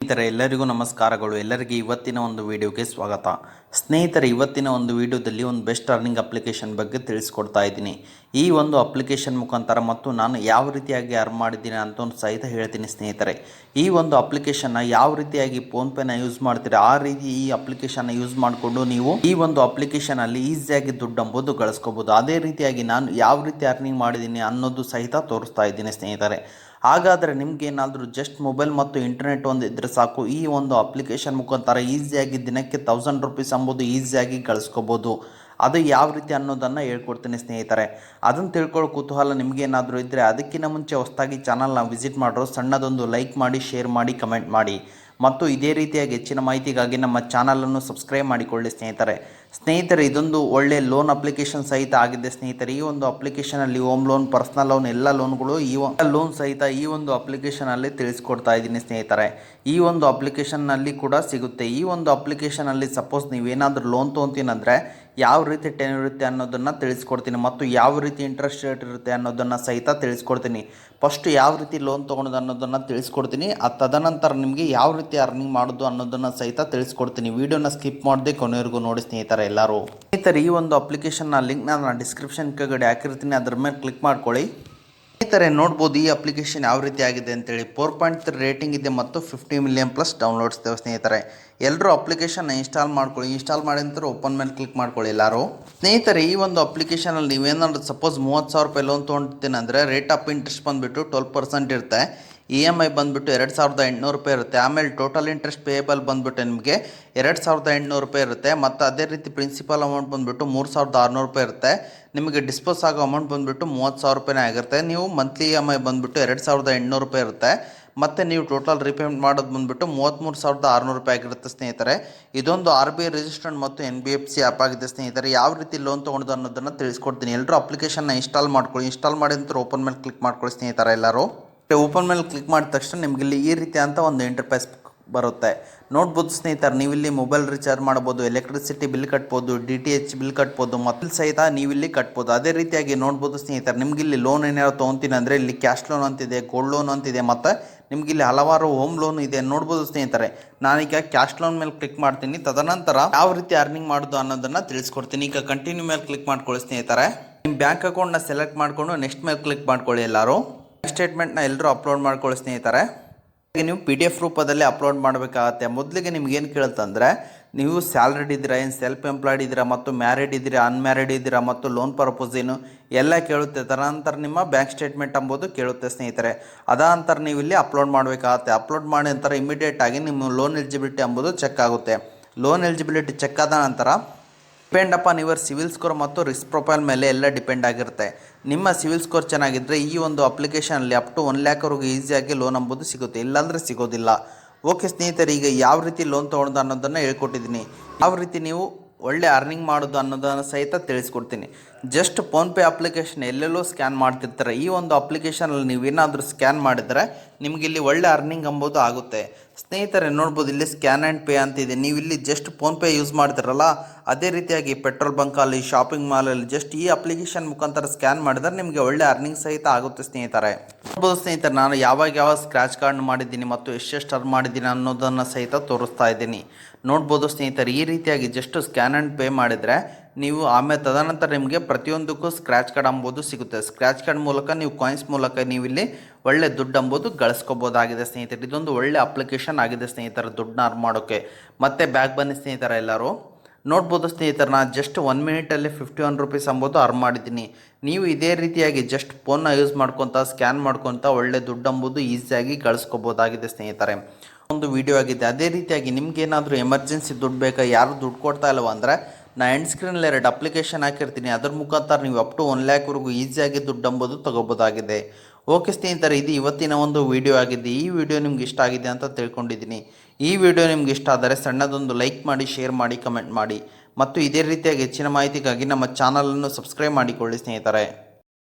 ಸ್ನೇಹಿತರೆ ಎಲ್ಲರಿಗೂ ನಮಸ್ಕಾರಗಳು. ಎಲ್ಲರಿಗೆ ಇವತ್ತಿನ ಒಂದು ವಿಡಿಯೋಗೆ ಸ್ವಾಗತ. ಸ್ನೇಹಿತರೆ, ಇವತ್ತಿನ ಒಂದು ವಿಡಿಯೋದಲ್ಲಿ ಒಂದು ಬೆಸ್ಟ್ ಅರ್ನಿಂಗ್ ಅಪ್ಲಿಕೇಶನ್ ಬಗ್ಗೆ ತಿಳಿಸ್ಕೊಡ್ತಾ ಇದ್ದೀನಿ. ಈ ಒಂದು ಅಪ್ಲಿಕೇಶನ್ ಮುಖಾಂತರ ಮತ್ತು ನಾನು ಯಾವ ರೀತಿಯಾಗಿ ಅರ್ನ್ ಮಾಡಿದ್ದೀನಿ ಅಂತ ಒಂದು ಸಹಿತ ಹೇಳ್ತೀನಿ. ಸ್ನೇಹಿತರೆ, ಈ ಒಂದು ಅಪ್ಲಿಕೇಶನ್ನ ಯಾವ ರೀತಿಯಾಗಿ ಫೋನ್ಪೇನ ಯೂಸ್ ಮಾಡ್ತೀರಾ ಆ ರೀತಿ ಈ ಅಪ್ಲಿಕೇಶನ್ನ ಯೂಸ್ ಮಾಡಿಕೊಂಡು ನೀವು ಈ ಒಂದು ಅಪ್ಲಿಕೇಶನಲ್ಲಿ ಈಸಿಯಾಗಿ ದುಡ್ಡು ಅಂಬೋದು ಗಳಿಸ್ಕೋಬೋದು. ಅದೇ ರೀತಿಯಾಗಿ ನಾನು ಯಾವ ರೀತಿ ಅರ್ನಿಂಗ್ ಮಾಡಿದ್ದೀನಿ ಅನ್ನೋದು ಸಹಿತ ತೋರಿಸ್ತಾ ಇದ್ದೀನಿ. ಸ್ನೇಹಿತರೆ, ಹಾಗಾದರೆ ನಿಮಗೇನಾದರೂ ಜಸ್ಟ್ ಮೊಬೈಲ್ ಮತ್ತು ಇಂಟರ್ನೆಟ್ ಒಂದು ಇದ್ದರೆ ಸಾಕು, ಈ ಒಂದು ಅಪ್ಲಿಕೇಶನ್ ಮುಖಾಂತರ ಈಸಿಯಾಗಿ ದಿನಕ್ಕೆ 1000 ರೂಪೀಸ್ ಅಂಬೋದು ಈಸಿಯಾಗಿ ಗಳಿಸ್ಕೋಬೋದು. ಅದು ಯಾವ ರೀತಿ ಅನ್ನೋದನ್ನು ಹೇಳ್ಕೊಡ್ತೀನಿ. ಸ್ನೇಹಿತರೆ, ಅದನ್ನು ತಿಳ್ಕೊಳ್ಳೋ ಕುತೂಹಲ ನಿಮಗೇನಾದರೂ ಇದ್ದರೆ ಅದಕ್ಕಿಂತ ಮುಂಚೆ ಹೊಸದಾಗಿ ಚಾನಲ್ನ ವಿಸಿಟ್ ಮಾಡಿರೋ ಸಣ್ಣದೊಂದು ಲೈಕ್ ಮಾಡಿ, ಶೇರ್ ಮಾಡಿ, ಕಮೆಂಟ್ ಮಾಡಿ ಮತ್ತು ಇದೇ ರೀತಿಯಾಗಿ ಹೆಚ್ಚಿನ ಮಾಹಿತಿಗಾಗಿ ನಮ್ಮ ಚಾನಲನ್ನು ಸಬ್ಸ್ಕ್ರೈಬ್ ಮಾಡಿಕೊಳ್ಳಿ. ಸ್ನೇಹಿತರೆ, ಇದೊಂದು ಒಳ್ಳೆ ಲೋನ್ ಅಪ್ಲಿಕೇಶನ್ ಸಹಿತ ಆಗಿದೆ. ಸ್ನೇಹಿತರೆ, ಈ ಒಂದು ಅಪ್ಲಿಕೇಶನಲ್ಲಿ ಹೋಮ್ ಲೋನ್, ಪರ್ಸನಲ್ ಲೋನ್ ಎಲ್ಲ ಲೋನ್ಗಳು ಈ ಲೋನ್ ಸಹಿತ ಈ ಒಂದು ಅಪ್ಲಿಕೇಶನಲ್ಲಿ ತಿಳಿಸ್ಕೊಡ್ತಾ ಇದ್ದೀನಿ. ಸ್ನೇಹಿತರೆ, ಈ ಒಂದು ಅಪ್ಲಿಕೇಶನ್ನಲ್ಲಿ ಕೂಡ ಸಿಗುತ್ತೆ. ಈ ಒಂದು ಅಪ್ಲಿಕೇಶನಲ್ಲಿ ಸಪೋಸ್ ನೀವೇನಾದರೂ ಲೋನ್ ತೊಗೊತೀನಂದರೆ ಯಾವ ರೀತಿ ಟೆನ್ ಇರುತ್ತೆ ಅನ್ನೋದನ್ನು ತಿಳಿಸ್ಕೊಡ್ತೀನಿ ಮತ್ತು ಯಾವ ರೀತಿ ಇಂಟ್ರೆಸ್ಟ್ ರೇಟ್ ಇರುತ್ತೆ ಅನ್ನೋದನ್ನು ಸಹಿತ ತಿಳಿಸ್ಕೊಡ್ತೀನಿ. ಫಸ್ಟ್ ಯಾವ ರೀತಿ ಲೋನ್ ತೊಗೊಳೋದು ಅನ್ನೋದನ್ನು ತಿಳಿಸ್ಕೊಡ್ತೀನಿ. ತದನಂತರ ನಿಮಗೆ ಯಾವ ರೀತಿ ಅರ್ನಿಂಗ್ ಮಾಡೋದು ಅನ್ನೋದನ್ನು ಸಹಿತ ತಿಳಿಸ್ಕೊಡ್ತೀನಿ. ವಿಡಿಯೋನ ಸ್ಕಿಪ್ ಮಾಡದೆ ಕೊನೆವರೆಗೂ ನೋಡಿ ಸ್ನೇಹಿತರೆ ಎಲ್ಲರೂ. ಸ್ನೇಹಿತರೆ, ಈ ಒಂದು ಅಪ್ಲಿಕೇಶನ್ನ ಲಿಂಕ್ನ ನಾನು ಡಿಸ್ಕ್ರಿಪ್ಷನ್ ಕೆಳಗಡೆ ಹಾಕಿರ್ತೀನಿ, ಅದ್ರ ಮೇಲೆ ಕ್ಲಿಕ್ ಮಾಡ್ಕೊಳ್ಳಿ. ಸ್ನೇಹಿತರೆ, ನೋಡ್ಬೋದು ಈ ಅಪ್ಲಿಕೇಶನ್ ಯಾವ ರೀತಿ ಆಗಿದೆ ಅಂತೇಳಿ. 4.3 ರೇಟಿಂಗ್ ಇದೆ ಮತ್ತು 50 ಮಿಲಿಯನ್ ಪ್ಲಸ್ ಡೌನ್ಲೋಡ್ಸ್ ಇದೆ. ಸ್ನೇಹಿತರೆ, ಎಲ್ಲರೂ ಅಪ್ಲಿಕೇಶನ್ ಇನ್ಸ್ಟಾಲ್ ಮಾಡ್ಕೊಳ್ಳಿ. ಇನ್ಸ್ಟಾಲ್ ಮಾಡಿ ನಂತರ ಓಪನ್ ಮೇಲೆ ಕ್ಲಿಕ್ ಮಾಡ್ಕೊಳ್ಳಿ ಎಲ್ಲರೂ. ಸ್ನೇಹಿತರೆ, ಈ ಒಂದು ಅಪ್ಲಿಕೇಶನಲ್ಲಿ ನೀವೇನಾದ್ರು ಸಪೋಸ್ 30,000 ರೂಪಾಯಿ ಲೋನ್ ತೊಗೊಳ್ತೀನಿ ಅಂದರೆ ರೇಟ್ ಆಫ್ ಇಂಟ್ರೆಸ್ಟ್ ಬಂದುಬಿಟ್ಟು 12% ಇರುತ್ತೆ. EMI ಬಂದುಬಿಟ್ಟು 2800 ರೂಪಾಯಿ ಇರುತ್ತೆ. ಆಮೇಲೆ ಟೋಟಲ್ ಇಂಟ್ರೆಸ್ಟ್ ಪೇಯಬಲ್ ಬಂದುಬಿಟ್ಟು ನಿಮಗೆ 2800 ರೂಪಾಯಿ ಇರುತ್ತೆ. ಮತ್ತು ಅದೇ ರೀತಿ ಪ್ರಿನ್ಸಿಪಲ್ ಅಮೌಂಟ್ ಬಂದುಬಿಟ್ಟು 3600 ರೂಪಾಯಿ ಇರುತ್ತೆ. ನಿಮಗೆ ಡಿಸ್ಪೋಸ್ ಆಗೋ ಅಮೌಂಟ್ ಬಂದುಬಿಟ್ಟು 30,000 ರೂಪಾಯಿನೇ ಆಗಿರುತ್ತೆ. ನೀವು ಮಂತ್ಲಿ EMI ಬಂದುಬಿಟ್ಟು 2800 ರೂಪಾಯಿ ಇರುತ್ತೆ. ಮತ್ತು ನೀವು ಟೋಟಲ್ ರೀಪೇಮೆಂಟ್ ಮಾಡೋದು ಬಂದುಬಿಟ್ಟು 33,600 ರೂಪಾಯಿ ಆಗಿರುತ್ತೆ. ಸ್ನೇಹಿತರೆ, ಇದೊಂದು RBI ರಿಜಿಸ್ಟರ್ಡ್ ಮತ್ತು NBFC ಆ್ಯಪ್ ಆಗಿದೆ. ಸ್ನೇಹಿತರೆ, ಯಾವ ರೀತಿ ಲೋನ್ ತೊಗೊಳೋದು ಅನ್ನೋದನ್ನು ತಿಳಿಸ್ಕೊಡ್ತೀನಿ. ಎಲ್ಲರೂ ಅಪ್ಲಿಕೇಶನ್ನ ಇನ್ಸ್ಟಾಲ್ ಮಾಡ್ಕೊಳ್ಳಿ. ಇನ್ಸ್ಟಾಲ್ ಮಾಡಿದ ನಂತರ ಓಪನ್ ಮೇಲೆ ಕ್ಲಿಕ್ ಮಾಡ್ಕೊಳ್ಳಿ. ಸ್ನೇಹಿತರೆ, ಎಲ್ಲರೂ ಓಪನ್ ಮೇಲೆ ಕ್ಲಿಕ್ ಮಾಡಿದ ತಕ್ಷಣ ನಿಮಗೆ ಇಲ್ಲಿ ಈ ರೀತಿ ಅಂತ ಒಂದು ಇಂಟರ್ಫೇಸ್ ಬರುತ್ತೆ. ನೋಡ್ಬೋದು ಸ್ನೇಹಿತರೆ, ನೀವಿಲ್ಲಿ ಮೊಬೈಲ್ ರೀಚಾರ್ಜ್ ಮಾಡ್ಬೋದು, ಎಲೆಕ್ಟ್ರಿಸಿಟಿ ಬಿಲ್ ಕಟ್ಬೋದು, DTH ಬಿಲ್ ಕಟ್ಬೋದು ಮತ್ತು ಸಹಿತ ನೀವಿಲ್ಲಿ ಕಟ್ಬೋದು. ಅದೇ ರೀತಿಯಾಗಿ ನೋಡ್ಬೋದು ಸ್ನೇಹಿತರೆ, ನಿಮಗಿಲ್ಲಿ ಲೋನ್ ಏನಾದ್ರು ತೊಗೊತೀನಿ ಅಂದರೆ ಇಲ್ಲಿ ಕ್ಯಾಶ್ ಲೋನ್ ಅಂತಿದೆ, ಗೋಲ್ಡ್ ಲೋನ್ ಅಂತಿದೆ ಮತ್ತು ನಿಮಗಿಲ್ಲಿ ಹಲವಾರು ಹೋಮ್ ಲೋನ್ ಇದೆ. ನೋಡ್ಬೋದು ಸ್ನೇಹಿತರೆ, ನಾನೀಗ ಕ್ಯಾಶ್ ಲೋನ್ ಮೇಲೆ ಕ್ಲಿಕ್ ಮಾಡ್ತೀನಿ. ತದನಂತರ ಯಾವ ರೀತಿ ಅರ್ನಿಂಗ್ ಮಾಡೋದು ಅನ್ನೋದನ್ನು ತಿಳಿಸ್ಕೊಡ್ತೀನಿ. ಈಗ ಕಂಟಿನ್ಯೂ ಮೇಲೆ ಕ್ಲಿಕ್ ಮಾಡ್ಕೊಳ್ಳಿ. ಸ್ನೇಹಿತರೆ, ನಿಮ್ಮ ಬ್ಯಾಂಕ್ ಅಕೌಂಟ್ನ ಸೆಲೆಕ್ಟ್ ಮಾಡಿಕೊಂಡು ನೆಕ್ಸ್ಟ್ ಮೇಲೆ ಕ್ಲಿಕ್ ಮಾಡ್ಕೊಳ್ಳಿ. ಎಲ್ಲರೂ ಸ್ಟೇಟ್ಮೆಂಟ್ನ ಎಲ್ಲರೂ ಅಪ್ಲೋಡ್ ಮಾಡ್ಕೊಳ್ಳಿ. ಸ್ನೇಹಿತರೆ, ನೀವು PDF ರೂಪದಲ್ಲಿ ಅಪ್ಲೋಡ್ ಮಾಡಬೇಕಾಗತ್ತೆ. ಮೊದಲಿಗೆ ನಿಮ್ಗೇನು ಕೇಳುತ್ತಂದರೆ ನೀವು ಸ್ಯಾಲ್ರಿಡ್ ಇದ್ದೀರಾ, ಏನು ಸೆಲ್ಫ್ ಎಂಪ್ಲಾಯ್ಡ್ ಇದ್ದೀರಾ ಮತ್ತು ಮ್ಯಾರಿಡ್ ಇದ್ದೀರಾ, ಅನ್ಮ್ಯಾರಿಡ್ ಇದ್ದೀರಾ ಮತ್ತು ಲೋನ್ ಪರ್ಪಸ್ ಏನು ಎಲ್ಲ ಕೇಳುತ್ತೆ. ತದನಂತರ ನಿಮ್ಮ ಬ್ಯಾಂಕ್ ಸ್ಟೇಟ್ಮೆಂಟ್ ಎಂಬುದು ಕೇಳುತ್ತೆ. ಸ್ನೇಹಿತರೆ, ಅದಾನಂತರ ನೀವು ಇಲ್ಲಿ ಅಪ್ಲೋಡ್ ಮಾಡಬೇಕಾಗತ್ತೆ. ಅಪ್ಲೋಡ್ ಮಾಡಿದ ನಂತರ ಇಮಿಡಿಯೇಟ್ ಆಗಿ ನಿಮ್ಮ ಲೋನ್ ಎಲಿಜಿಬಿಲಿಟಿ ಎಂಬುದು ಚೆಕ್ ಆಗುತ್ತೆ. ಲೋನ್ ಎಲಿಜಿಬಿಲಿಟಿ ಚೆಕ್ ಆದ ನಂತರ depend upon your civil score ಮತ್ತು ರಿಸ್ಕ್ ಪ್ರೊಫೈಲ್ ಮೇಲೆ ಎಲ್ಲ ಡಿಪೆಂಡ್ ಆಗಿರುತ್ತೆ. ನಿಮ್ಮ ಸಿವಿಲ್ ಸ್ಕೋರ್ ಚೆನ್ನಾಗಿದ್ದರೆ ಈ ಒಂದು ಅಪ್ಲಿಕೇಶನಲ್ಲಿ ಅಪ್ ಟು 1 ಲ್ಯಾಕ್ವರೆಗೂ ಈಸಿಯಾಗಿ ಲೋನ್ ಎಂಬುದು ಸಿಗುತ್ತೆ, ಇಲ್ಲಾಂದರೆ ಸಿಗೋದಿಲ್ಲ. ಓಕೆ ಸ್ನೇಹಿತರೆ, ಈಗ ಯಾವ ರೀತಿ ಲೋನ್ ತೊಗೊಳೋದು ಅನ್ನೋದನ್ನು ಹೇಳ್ಕೊಟ್ಟಿದ್ದೀನಿ. ಯಾವ ರೀತಿ ನೀವು ಒಳ್ಳೆ ಅರ್ನಿಂಗ್ ಮಾಡೋದು ಅನ್ನೋದನ್ನು ಸಹಿತ ತಿಳಿಸ್ಕೊಡ್ತೀನಿ. ಜಸ್ಟ್ ಫೋನ್ಪೇ ಅಪ್ಲಿಕೇಶನ್ ಎಲ್ಲೆಲ್ಲೋ ಸ್ಕ್ಯಾನ್ ಮಾಡ್ತಿರ್ತಾರೆ. ಈ ಒಂದು ಅಪ್ಲಿಕೇಶನಲ್ಲಿ ನೀವೇನಾದರೂ ಸ್ಕ್ಯಾನ್ ಮಾಡಿದರೆ ನಿಮಗಿಲ್ಲಿ ಒಳ್ಳೆ ಅರ್ನಿಂಗ್ ಎಂಬುದು ಆಗುತ್ತೆ. ಸ್ನೇಹಿತರೆ, ನೋಡ್ಬೋದು ಇಲ್ಲಿ ಸ್ಕ್ಯಾನ್ ಆ್ಯಂಡ್ ಪೇ ಅಂತಿದೆ. ನೀವು ಇಲ್ಲಿ ಜಸ್ಟ್ ಫೋನ್ಪೇ ಯೂಸ್ ಮಾಡ್ತಿರಲ್ಲ, ಅದೇ ರೀತಿಯಾಗಿ ಪೆಟ್ರೋಲ್ ಬಂಕಲ್ಲಿ, ಶಾಪಿಂಗ್ ಮಾಲಲ್ಲಿ ಜಸ್ಟ್ ಈ ಅಪ್ಲಿಕೇಶನ್ ಮುಖಾಂತರ ಸ್ಕ್ಯಾನ್ ಮಾಡಿದರೆ ನಿಮಗೆ ಒಳ್ಳೆ ಅರ್ನಿಂಗ್ ಸಹಿತ ಆಗುತ್ತೆ. ಸ್ನೇಹಿತರೆ, ನೋಡ್ಬೋದು ಸ್ನೇಹಿತರೆ, ನಾನು ಯಾವ ಸ್ಕ್ರ್ಯಾಚ್ ಕಾರ್ಡ್ ಮಾಡಿದ್ದೀನಿ ಮತ್ತು ಎಷ್ಟೆಷ್ಟು ಅರ್ನ್ ಮಾಡಿದ್ದೀನಿ ಅನ್ನೋದನ್ನು ಸಹಿತ ತೋರಿಸ್ತಾ ಇದ್ದೀನಿ. ನೋಡ್ಬೋದು ಸ್ನೇಹಿತರೆ, ಈ ರೀತಿಯಾಗಿ ಜಸ್ಟ್ ಸ್ಕ್ಯಾನ್ ಆ್ಯಂಡ್ ಪೇ ಮಾಡಿದರೆ ನೀವು ಆಮೇಲೆ ತದನಂತರ ನಿಮಗೆ ಪ್ರತಿಯೊಂದಕ್ಕೂ ಸ್ಕ್ರ್ಯಾಚ್ ಕಾರ್ಡ್ ಎಂಬುದು ಸಿಗುತ್ತೆ. ಸ್ಕ್ರ್ಯಾಚ್ ಕಾರ್ಡ್ ಮೂಲಕ ನೀವು ಕಾಯಿನ್ಸ್ ಮೂಲಕ ನೀವು ಇಲ್ಲಿ ಒಳ್ಳೆ ದುಡ್ಡು ಎಂಬುದು ಗಳಿಸ್ಕೋಬೋದಾಗಿದೆ. ಸ್ನೇಹಿತರೆ, ಇದೊಂದು ಒಳ್ಳೆ ಅಪ್ಲಿಕೇಶನ್ ಆಗಿದೆ. ಸ್ನೇಹಿತರೆ, ದುಡ್ಡನ್ನ ಅರ್ನ್ ಮಾಡೋಕ್ಕೆ ಮತ್ತೆ ಬ್ಯಾಕ್ ಬನ್ನಿ. ಸ್ನೇಹಿತರೆ, ಎಲ್ಲರೂ ನೋಡ್ಬೋದು ಸ್ನೇಹಿತರೆ, ನಾನು ಜಸ್ಟ್ 1 ಮಿನಿಟಲ್ಲಿ 51 ರೂಪೀಸ್ ಎಂಬುದು ಅರ್ನ್ ಮಾಡಿದ್ದೀನಿ. ನೀವು ಇದೇ ರೀತಿಯಾಗಿ ಜಸ್ಟ್ ಫೋನ್ನ ಯೂಸ್ ಮಾಡ್ಕೊತ ಸ್ಕ್ಯಾನ್ ಮಾಡ್ಕೊತ ಒಳ್ಳೆ ದುಡ್ಡು ಎಂಬುದು ಈಸಿಯಾಗಿ ಗಳಿಸ್ಕೋಬೋದಾಗಿದೆ. ಸ್ನೇಹಿತರೆ, ಒಂದು ವಿಡಿಯೋ ಆಗಿದೆ. ಅದೇ ರೀತಿಯಾಗಿ ನಿಮ್ಗೇನಾದರೂ ಎಮರ್ಜೆನ್ಸಿ ದುಡ್ಡು ಬೇಕಾ, ಯಾರು ದುಡ್ಡು ಕೊಡ್ತಾ ಇಲ್ಲವ ಅಂದರೆ ನಾನು ಎಂಡ್ ಸ್ಕ್ರೀನಲ್ಲಿ 2 ಅಪ್ಲಿಕೇಶನ್ ಹಾಕಿರ್ತೀನಿ. ಅದ್ರ ಮುಖಾಂತರ ನೀವು ಅಪ್ ಟು 1 ಲ್ಯಾಕ್ವರೆಗೂ ಈಸಿಯಾಗಿ ದುಡ್ಡು ಎಂಬುದು ತೊಗೋಬೋದಾಗಿದೆ. ಓಕೆ ಸ್ನೇಹಿತರೆ, ಇದು ಇವತ್ತಿನ ಒಂದು ವಿಡಿಯೋ ಆಗಿದೆ. ಈ ವಿಡಿಯೋ ನಿಮ್ಗೆ ಇಷ್ಟ ಆಗಿದೆ ಅಂತ ತಿಳ್ಕೊಂಡಿದ್ದೀನಿ. ಈ ವಿಡಿಯೋ ನಿಮ್ಗೆ ಇಷ್ಟ ಆದರೆ ಸಣ್ಣದೊಂದು ಲೈಕ್ ಮಾಡಿ, ಶೇರ್ ಮಾಡಿ, ಕಮೆಂಟ್ ಮಾಡಿ ಮತ್ತು ಇದೇ ರೀತಿಯಾಗಿ ಹೆಚ್ಚಿನ ಮಾಹಿತಿಗಾಗಿ ನಮ್ಮ ಚಾನಲನ್ನು ಸಬ್ಸ್ಕ್ರೈಬ್ ಮಾಡಿಕೊಳ್ಳಿ. ಸ್ನೇಹಿತರೆ.